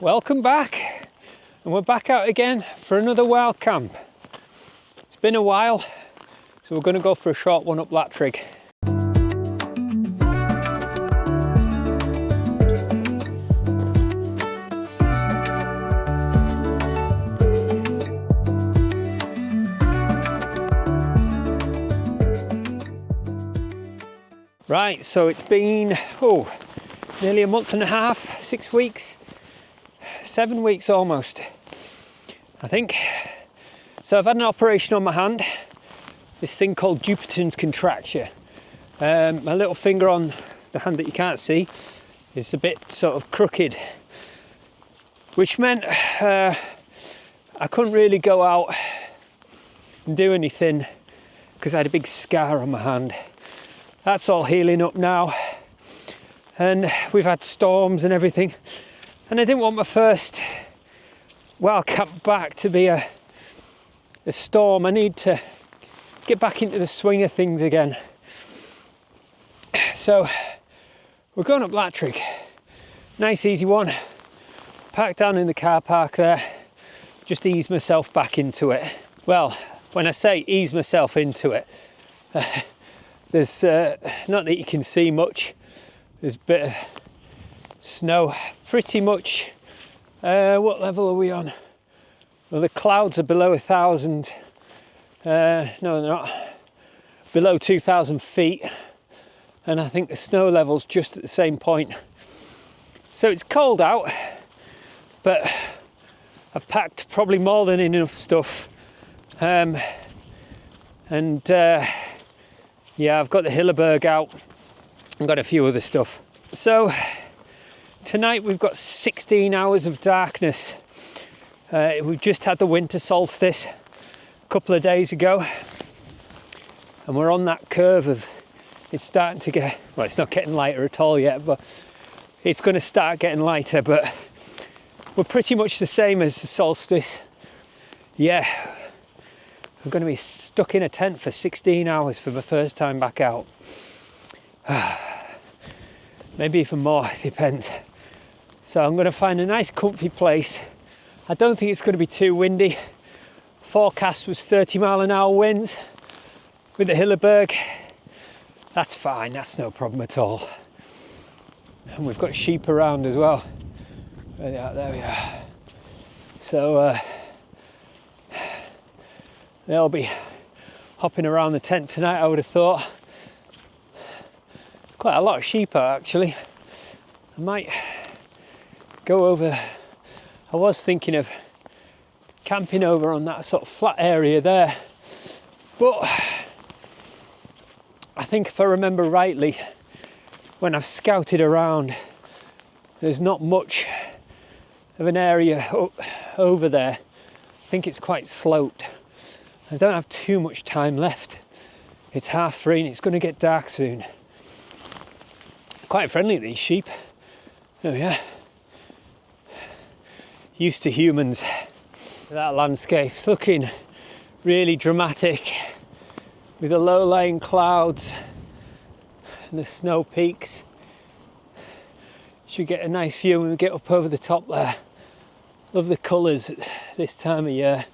Welcome back, and we're back out again for another wild camp. It's been a while, so we're going to go for a short one up Latrig. Right, so it's been nearly a month and a half, 6 weeks, 7 weeks almost, I think. So I've had an operation on my hand, this thing called Dupuytren's contracture. My little finger on the hand that you can't see is a bit sort of crooked, which meant I couldn't really go out and do anything because I had a big scar on my hand. That's all healing up now, and we've had storms and everything, and I didn't want my first wild camp back to be a storm. I need to get back into the swing of things again. So we're going up Latrig, nice easy one, parked down in the car park there, just ease myself back into it. Well, when I say ease myself into it, there's not that you can see much, there's a bit of snow, pretty much. What level are we on? Well, the clouds are below 1,000, no they're not, below 2,000 feet, and I think the snow level's just at the same point. So it's cold out, but I've packed probably more than enough stuff, yeah, I've got the Hilleberg out and got a few other stuff. So tonight we've got 16 hours of darkness. We've just had the winter solstice a couple of days ago, and we're on that curve of it's starting to get, well, it's not getting lighter at all yet, but it's going to start getting lighter. But we're pretty much the same as the solstice. Yeah, I'm going to be stuck in a tent for 16 hours for the first time back out. Maybe even more, it depends. So I'm going to find a nice comfy place. I don't think it's going to be too windy. Forecast was 30-mile-an-hour winds with the Hilleberg. That's fine, that's no problem at all. And we've got sheep around as well. Where they are? There we are. So they'll be hopping around the tent tonight, I would have thought. There's quite a lot of sheep out, actually. I might go over, I was thinking of camping over on that sort of flat area there, but I think if I remember rightly, when I've scouted around, there's not much of an area over there. I think it's quite sloped. I don't have too much time left. It's 3:30 and it's going to get dark soon. Quite friendly, these sheep. Oh yeah. Used to humans. That landscape's looking really dramatic with the low-lying clouds and the snow peaks. Should get a nice view when we get up over the top there. Love the colours at this time of year.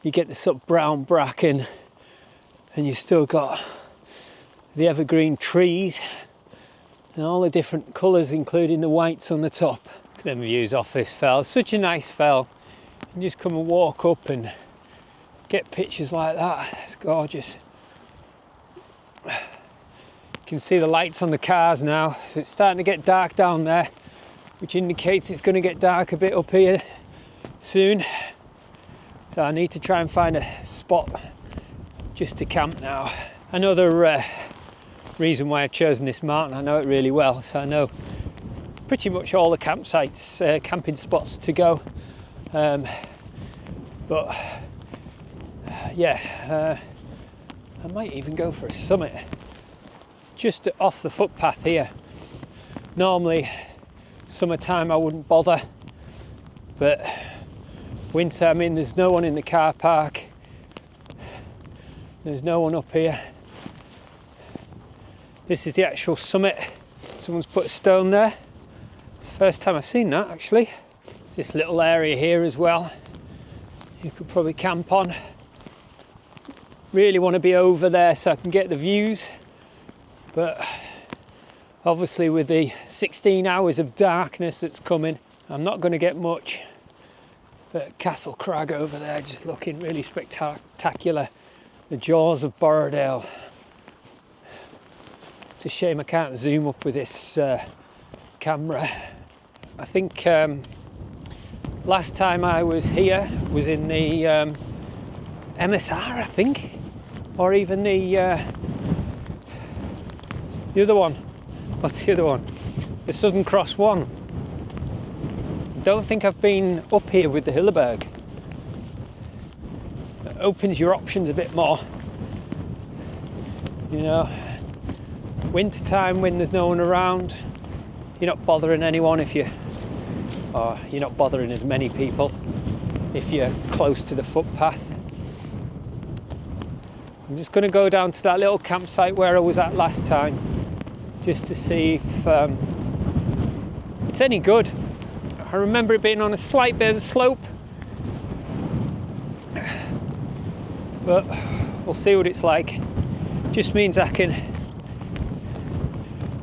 You get the sort of brown bracken, and you've still got the evergreen trees and all the different colours, including the whites on the top. Look at them views off this fell. It's such a nice fell. You can just come and walk up and get pictures like that. It's gorgeous. You can see the lights on the cars now, so it's starting to get dark down there, which indicates it's going to get dark a bit up here soon. So I need to try and find a spot just to camp now. Another reason why I've chosen this mountain, I know it really well, so I know pretty much all the campsites, camping spots to go. But yeah, I might even go for a summit just off the footpath here. Normally summertime I wouldn't bother, but winter, I mean, there's no one in the car park, there's no one up here. This is the actual summit. Someone's put a stone there. It's the first time I've seen that, actually. this little area here as well you could probably camp on. Really want to be over there so I can get the views, but obviously with the 16 hours of darkness that's coming, I'm not going to get much. But Castle Crag over there just looking really spectacular. The jaws of Borrowdale. It's a shame I can't zoom up with this camera. I think last time I was here was in the MSR, I think, or even the other one. What's the other one? The Southern Cross one. Don't think I've been up here with the Hilleberg. It opens your options a bit more. You know, winter time when there's no one around, you're not bothering anyone or you're not bothering as many people if you're close to the footpath. I'm just going to go down to that little campsite where I was at last time, just to see if it's any good. I remember it being on a slight bit of a slope, but we'll see what it's like. Just means I can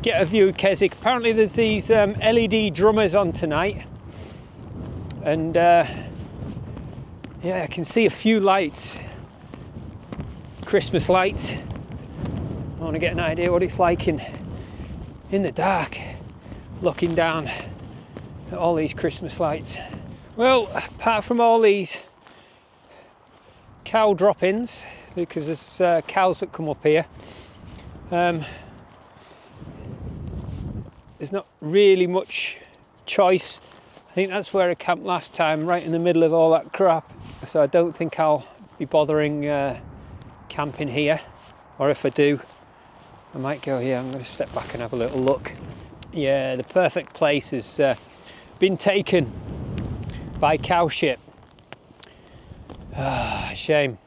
get a view of Keswick. Apparently there's these LED drummers on tonight, and yeah, I can see a few lights, Christmas lights. I want to get an idea what it's like in the dark, looking down at all these Christmas lights. Well, apart from all these cow drop-ins, because there's cows that come up here, there's not really much choice. I think that's where I camped last time, right in the middle of all that crap. So I don't think I'll be bothering camping here, or if I do, I might go here. I'm going to step back and have a little look. Yeah, the perfect place has been taken by cow shit. Shame.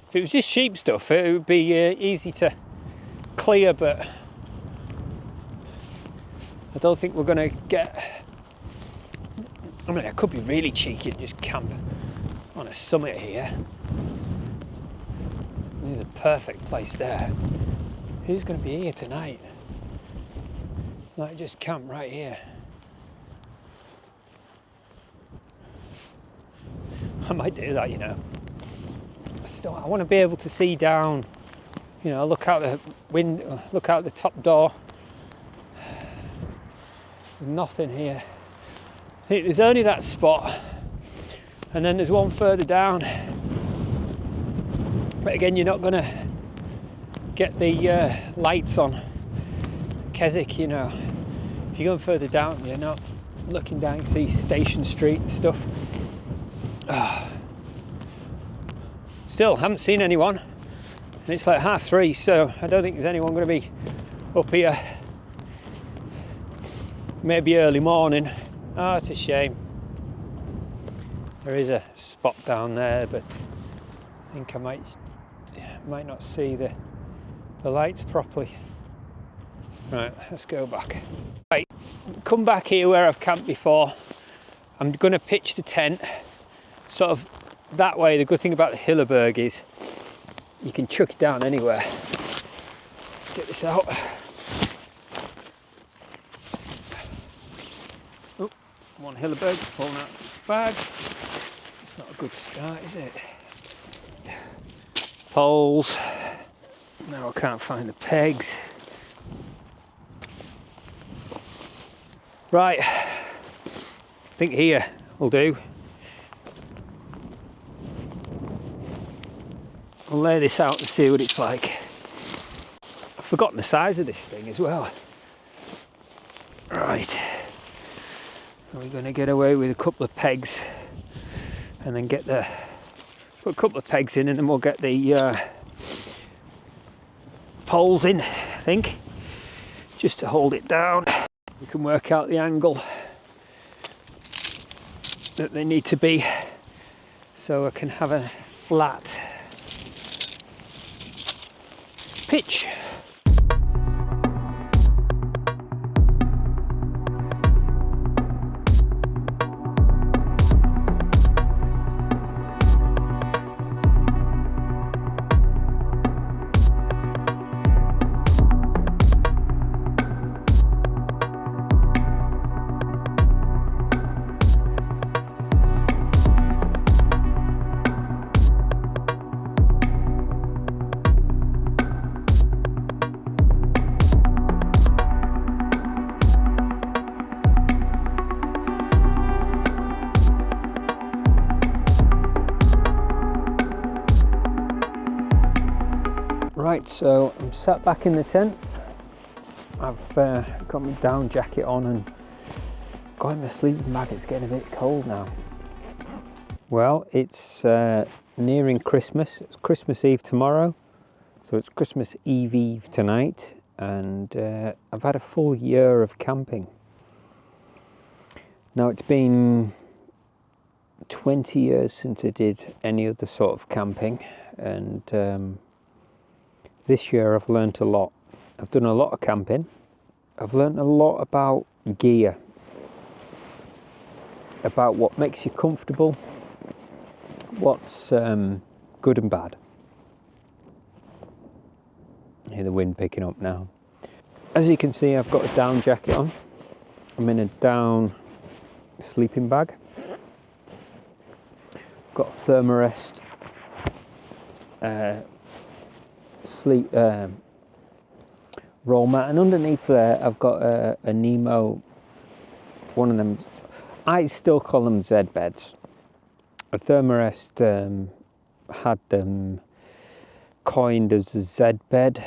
If it was just sheep stuff, it would be easy to clear, but I don't think we're going to get... I mean, I could be really cheeky and just camp on a summit here. This is a perfect place there. Who's going to be here tonight? Like, just camp right here. I might do that, you know. Still, I want to be able to see down. You know, look out the window, look out the top door. There's nothing here. I think there's only that spot, and then there's one further down. But again, you're not going to get the lights on Keswick, you know. If you're going further down, you're not looking down, you see Station Street and stuff. Still, haven't seen anyone. And it's like 3:30, so I don't think there's anyone going to be up here. Maybe early morning. Oh, it's a shame. There is a spot down there, but I think I might not see the lights properly. Right, let's go back. Right, come back here where I've camped before. I'm going to pitch the tent sort of that way. The good thing about the Hilleberg is you can chuck it down anywhere. Let's get this out. Oh, one Hilleberg falling out of the bag. It's not a good start, is it? Poles. Now I can't find the pegs. Right, I think here will do. I'll lay this out and see what it's like. I've forgotten the size of this thing as well. Right, we're going to get away with a couple of pegs and then put a couple of pegs in, and then we'll get the poles in, I think, just to hold it down. We can work out the angle that they need to be so I can have a flat pitch. Right, so I'm sat back in the tent. I've got my down jacket on and got in my sleeping bag. It's getting a bit cold now. Well, it's nearing Christmas. It's Christmas Eve tomorrow, so it's Christmas Eve tonight, and I've had a full year of camping. Now, it's been 20 years since I did any other sort of camping, and this year I've learnt a lot. I've done a lot of camping. I've learnt a lot about gear, about what makes you comfortable, what's good and bad. I hear the wind picking up now. As you can see, I've got a down jacket on. I'm in a down sleeping bag. Got a Thermarest roll mat, and underneath there I've got a Nemo, one of them, I still call them Z beds. A Thermarest had them coined as a Z bed,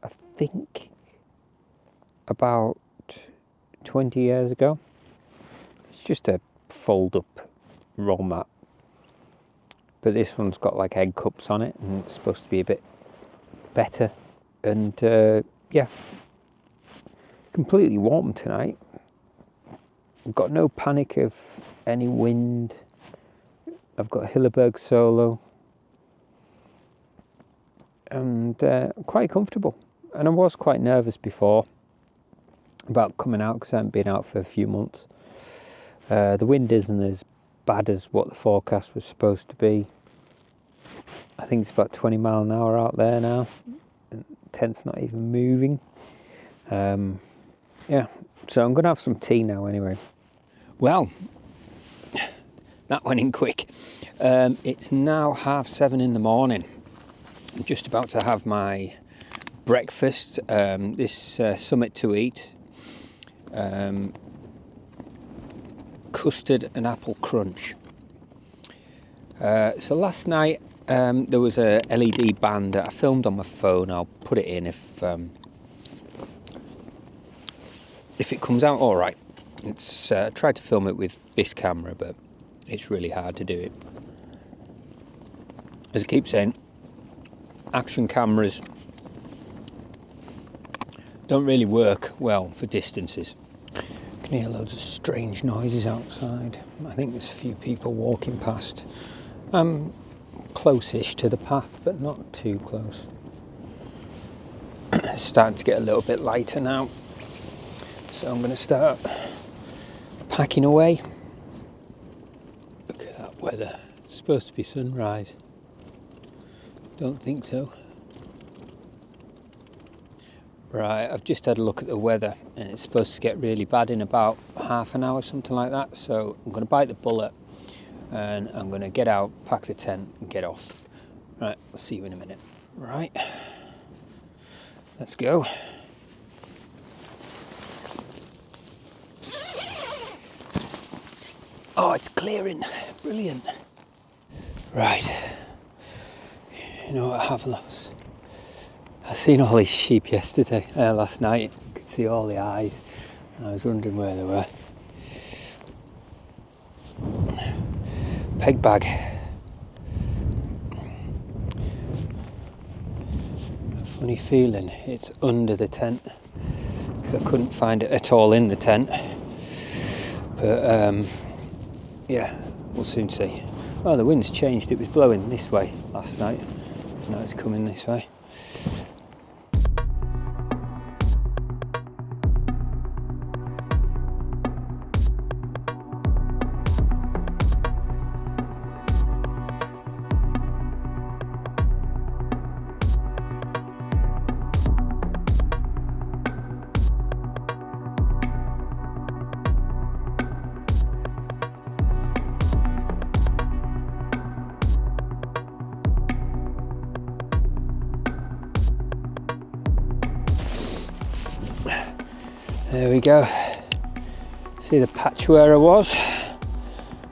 I think about 20 years ago. It's just a fold up roll mat, but this one's got like egg cups on it and it's supposed to be a bit better. And yeah, completely warm tonight. I've got no panic of any wind. I've got Hilleberg Solo, and quite comfortable. And I was quite nervous before about coming out because I haven't been out for a few months. The wind isn't as bad as what the forecast was supposed to be. I think it's about 20 mile an hour out there now. And the tent's not even moving. Yeah, so I'm going to have some tea now anyway. Well, that went in quick. It's now 7:30 in the morning. I'm just about to have my breakfast. This Summit to Eat. Custard and apple crunch. So last night there was a LED band that I filmed on my phone. I'll put it in if it comes out all right. It's I tried to film it with this camera, but it's really hard to do it. As I keep saying, action cameras don't really work well for distances. You can hear loads of strange noises outside. I think there's a few people walking past. I'm close-ish to the path, but not too close. It's starting to get a little bit lighter now, so I'm going to start packing away. Look at that weather. It's supposed to be sunrise. Don't think so. Right, I've just had a look at the weather and it's supposed to get really bad in about half an hour, something like that. So I'm going to bite the bullet and I'm going to get out, pack the tent and get off. Right, I'll see you in a minute. Right, let's go. Oh, it's clearing. Brilliant. Right. You know what I have lost? I seen all these sheep last night. I could see all the eyes. And I was wondering where they were. Peg bag. A funny feeling it's under the tent because I couldn't find it at all in the tent. But yeah, we'll soon see. Oh, the wind's changed. It was blowing this way last night. Now it's coming this way. There we go. See the patch where I was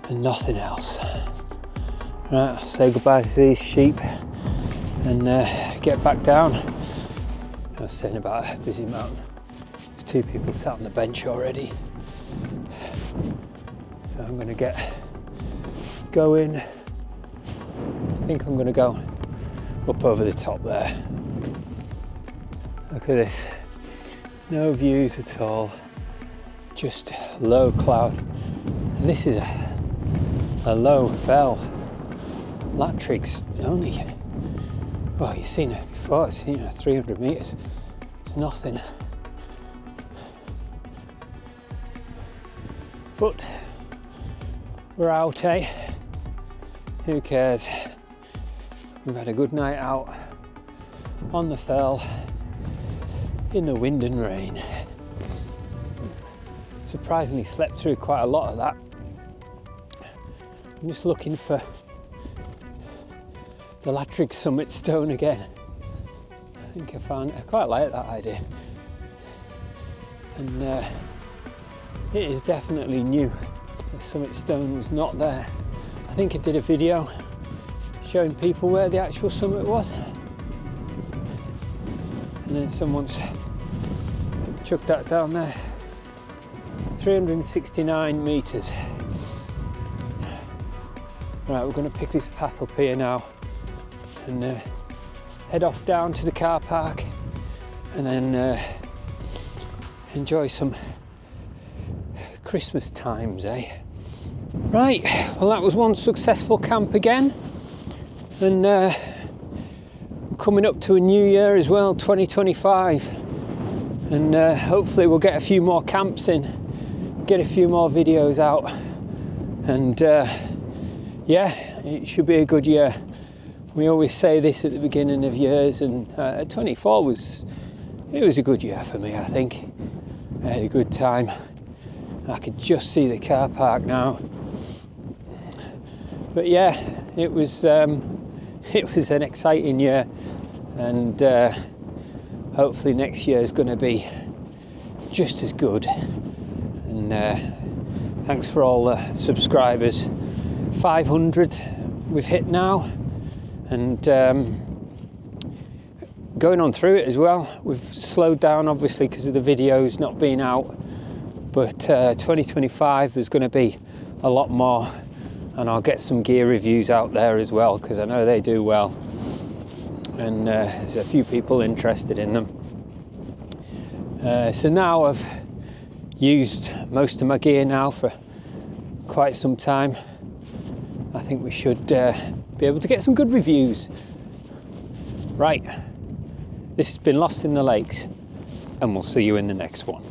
and nothing else. Right, I'll say goodbye to these sheep and get back down. I was saying about a busy mountain. There's 2 people sat on the bench already. So I'm going to get going. I think I'm going to go up over the top there. Look at this. No views at all. Just low cloud. And this is a low fell. Latrig's only, well, you've seen it before, it's 300 metres. It's nothing. But we're out, eh? Who cares? We've had a good night out on the fell in the wind and rain. Surprisingly slept through quite a lot of that. I'm just looking for the Latrig Summit Stone again. I think I quite like that idea. And it is definitely new. The Summit Stone was not there. I think I did a video showing people where the actual summit was. And then someone's chucked that down there. 369 metres. Right, we're going to pick this path up here now and head off down to the car park and then enjoy some Christmas times, eh? Right, well that was one successful camp again, and we're coming up to a new year as well, 2025, and hopefully we'll get a few more camps in, get a few more videos out, and yeah, it should be a good year. We always say this at the beginning of years, and 24 was a good year for me, I think. I had a good time. I could just see the car park now. But yeah, it was an exciting year, and hopefully next year is going to be just as good. And thanks for all the subscribers. 500 we've hit now, and going on through it as well. We've slowed down obviously because of the videos not being out, but 2025 there's going to be a lot more, and I'll get some gear reviews out there as well because I know they do well, and there's a few people interested in them. So now I've used most of my gear now for quite some time. I think we should be able to get some good reviews. Right, this has been Lost in the Lakes, and we'll see you in the next one.